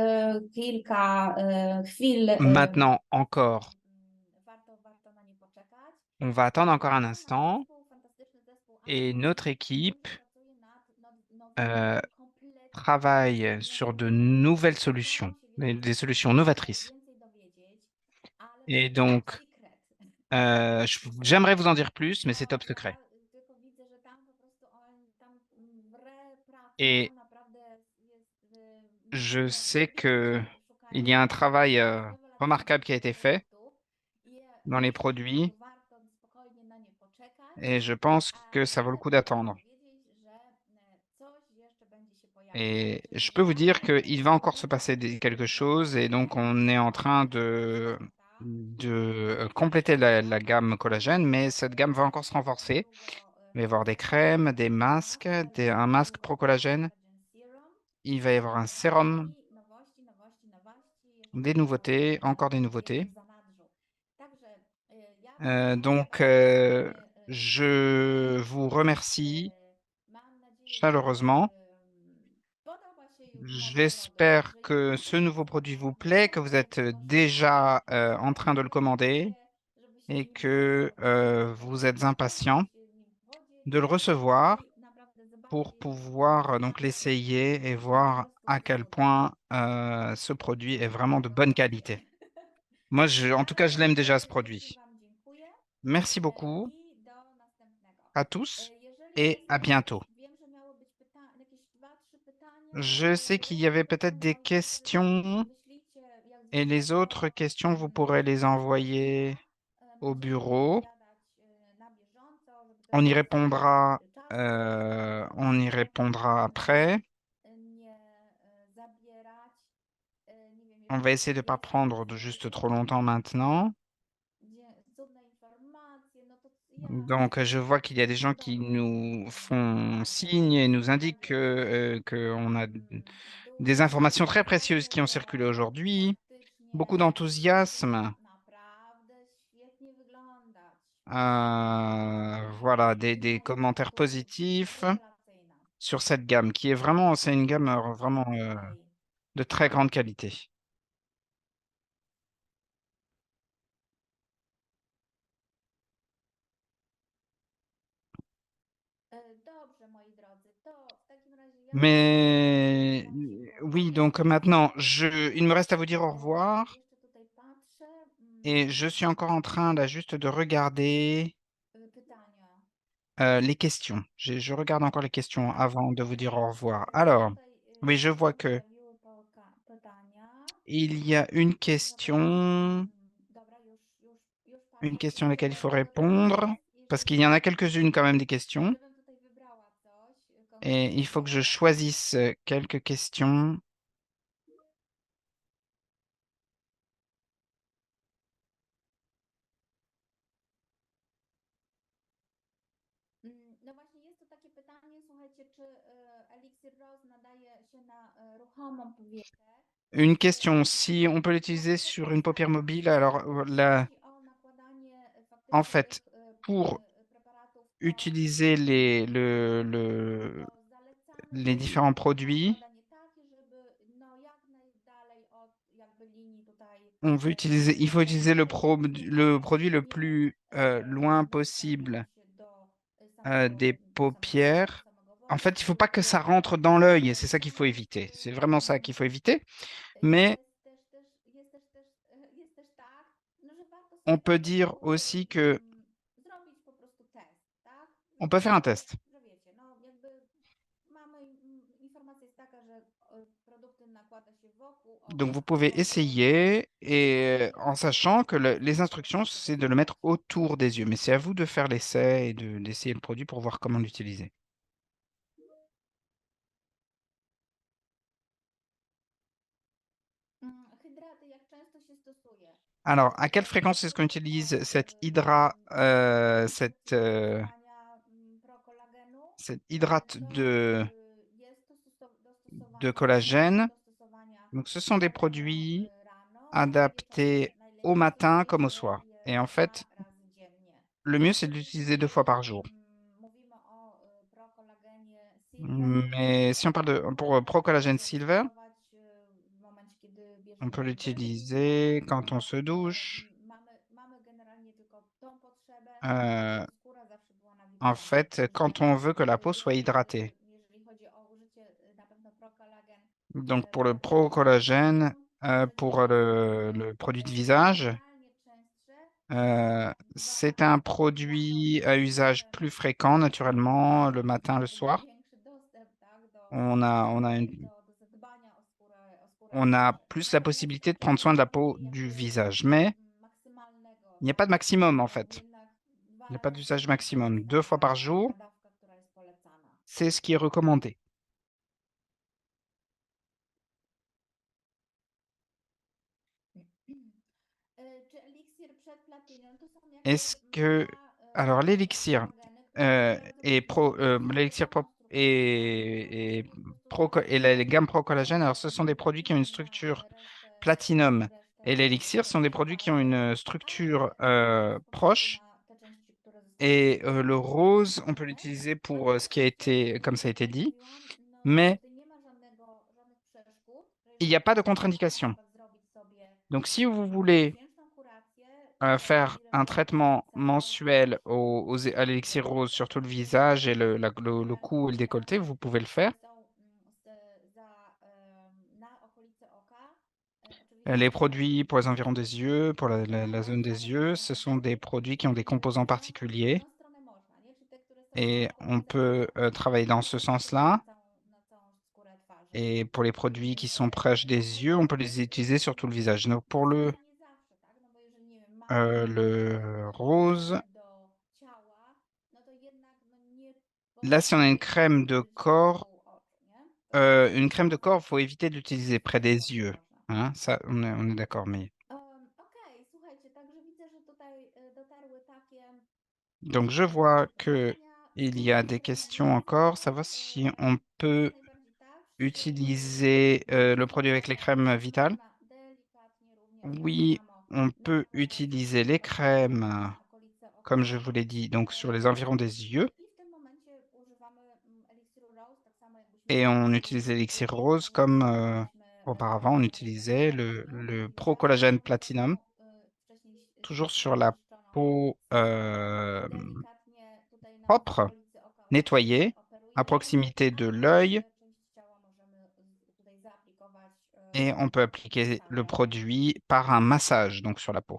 kilka chwil. Maintenant encore, on va attendre encore un instant et notre équipe travaille sur de nouvelles solutions, des solutions novatrices. Et donc, J'aimerais vous en dire plus, mais c'est top No, secret. ja tylko widzę, że tam po prostu oni tam wre Et pracą naprawdę jest je naprawdę sais que świetnie il szukają y a un travail remarquable qui a rewelacyjnych été fait produktów i dans les myślę, że po produits prostu warto spokojnie na nie poczekać, et je pense que ça vaut le ale coup mogę d'attendre. powiedzieć, że coś jeszcze będzie się pojawiać. Et Także je peux vous ja dire qu'il va encore se mówię passer quelque chose et dokładnie donc on est en train święta. de compléter la gamme collagène, mais cette gamme va encore se renforcer. Il va y avoir des crèmes, des masques, un masque pro-collagène. Il va y avoir un sérum, des nouveautés, encore des nouveautés. Donc, je vous remercie chaleureusement. J'espère que ce nouveau produit vous plaît, que vous êtes déjà en train de le commander et que vous êtes impatient de le recevoir pour pouvoir donc l'essayer et voir à quel point ce produit est vraiment de bonne qualité. Moi, en tout cas, je l'aime déjà ce produit. Merci beaucoup à tous et à bientôt. Je sais qu'il y avait peut-être des questions et les autres questions, vous pourrez les envoyer au bureau. On y répondra après. On va essayer de ne pas prendre juste trop longtemps maintenant. Donc, je vois qu'il y a des gens qui nous font signe et nous indiquent qu'on a des informations très précieuses qui ont circulé aujourd'hui. Beaucoup d'enthousiasme. Voilà, des commentaires positifs sur cette gamme qui est vraiment, c'est une gamme vraiment de très grande qualité. Dobrze, moi drodzy, to w takim razie ja Mais oui, donc maintenant, il me reste à vous dire au revoir. jeszcze tutaj patrzę. Et je suis encore en train là juste de regarder Pytania. les questions. Je regarde encore les questions avant de vous dire au revoir. Bo Alors, tutaj oui, je vois się que pojawiły pytania. il y a une Zobaczmy. question, Dobra, już une patrzę. question à laquelle il faut Dobra, répondre, parce qu'il y en a jeżeli quelques-unes quand même des questions. żebym tutaj wybrała coś Et il faut que je konkretnego. choisisse quelques questions. No właśnie jest to takie pytanie, słuchajcie, czy Elixir Rose nadaje się na ruchomą powiekę? Une question, si on peut l'utiliser sur une paupière mobile, alors Jeśli chodzi o nakładanie en faktycznie fait, tych pour preparatów, to utiliser to zalecamy les différents produits, nakładanie takie, żeby no jak najdalej od jakby linii tutaj il faut utiliser le powieki, produit le nie plus loin dostaniemy possible się des do paupières. samego En wącha, fait, il faut pas que ça rentre dans l'œil, c'est ça qu'il faut éviter. C'est vraiment ça qu'il faut éviter. Mais Jest też tak, no, że warto on sobie po peut dire prostu aussi que zrobić po prostu test, tak? on peut faire un test. Że wiecie, no jakby mamy, informacja jest taka, że produkty nakłada się wokół Donc, vous oka pouvez albo essayer et en wokół sachant que les powieki. instructions, c'est de le mettre autour des yeux. Mais c'est à vous de faire l'essai et d'essayer le produit pour voir comment l'utiliser. Hydraty, jak często się stosuje? Alors, à quelle fréquence est-ce qu'on utilise Stosowania prokolagenu, cette hydrate jest to do de stosowania collagène? do stosowania Donc, ce sont des rano, produits rano, czyli wieczorem. adaptés au Najlepiej matin comme au stosuje się soir. je Et en fait, 2 razy dziennie. le mieux, c'est de l'utiliser 2 fois Jeżeli par jour. mówimy o prokolagenie Silver, Mais si on parle pour Pro Collagen warto Silver, zastosować w momencie, kiedy on peut bierzemy prysznic, l'utiliser quand on se douche. mamy generalnie tylko tą potrzebę, Euh, żeby skóra zawsze była en nawilżona. fait, quand on veut que la peau soit hydratée. Jeżeli chodzi o użycie na pewno prokolagen Donc, pour le polecam Pro Collagène, wszystkim, jeżeli pour jest le produit de visage, generalnie częstsze, C'est un produit à usage plus fréquent, naturellement, le matin, le soir. On a plus la possibilité de prendre soin de la peau du visage, mais il n'y a pas de maximum en fait. Il n'y a pas d'usage maximum. 2 fois par jour, c'est ce qui est recommandé. Est-ce que... Alors, l'élixir et la gamme Pro Collagène, alors ce sont des produits qui ont une structure platinum. Et l'élixir sont des produits qui ont une structure proche. Et le rose, on peut l'utiliser pour ce qui a été, comme ça a été dit, mais il n'y a pas de contre-indication. Donc, si vous voulez faire un traitement mensuel à l'élixir rose sur tout le visage et le cou et le décolleté, vous pouvez le faire. Les produits pour les environs des yeux, pour la zone des yeux, ce sont des produits qui ont des composants particuliers et on peut travailler dans ce sens-là. Et pour les produits qui sont proches des yeux, on peut les utiliser sur tout le visage. Donc pour le rose, là, si on a une crème de corps, il faut éviter de l'utiliser près des yeux. Hein, ça, on est d'accord, mais... Okej, słuchajcie, także widzę, że tutaj dotarły takie Donc je vois que pytania il y a des questions encore. Savoir si on peut jak najbardziej tak. utiliser le produit avec les crèmes vitales. Można delikatnie również tak Oui, samo on peut utiliser les crèmes, na okolice comme oka je vous l'ai dit, donc sur les environs des yeux. i w tym momencie używamy eliksiru Rose, tak samo jakbyśmy Et on używali utilise l'élixir rose tak comme jakbyśmy auparavant, on utilisait le Pro ja Collagène do Platinum, tego wcześniej toujours sur la peau delikatnie tutaj na propre, okolicy oka nettoyée, à operujemy, proximité a de na l'œil, resztę części ciała możemy tutaj zaaplikować et on peut appliquer le massażem. produit par un massage, donc sur la peau.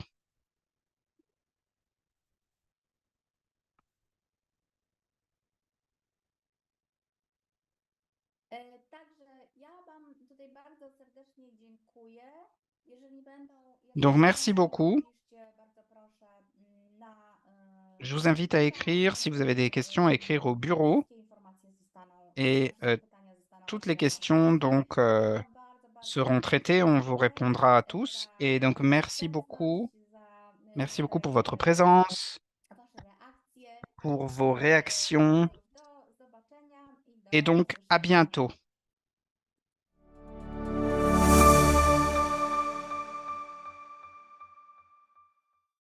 Także ja Wam tutaj bardzo serdecznie dziękuję. Jeżeli będą jakieś Donc merci pytania, to beaucoup. piszcie bardzo proszę na Je vous invite à czacie. écrire, si vous avez des questions, à écrire au bureau. Wszystkie informacje zostaną, Et wszystkie pytania zostaną toutes les oczywiście questions donc Ja bardzo, bardzo seront traitées. On vous dziękuję répondra à za tous. Et donc merci beaucoup. obecność, za Merci beaucoup pour votre Wasze présence, Wasze reakcje. pour vos réactions. Do zobaczenia i Et do donc à usłyszenia. bientôt.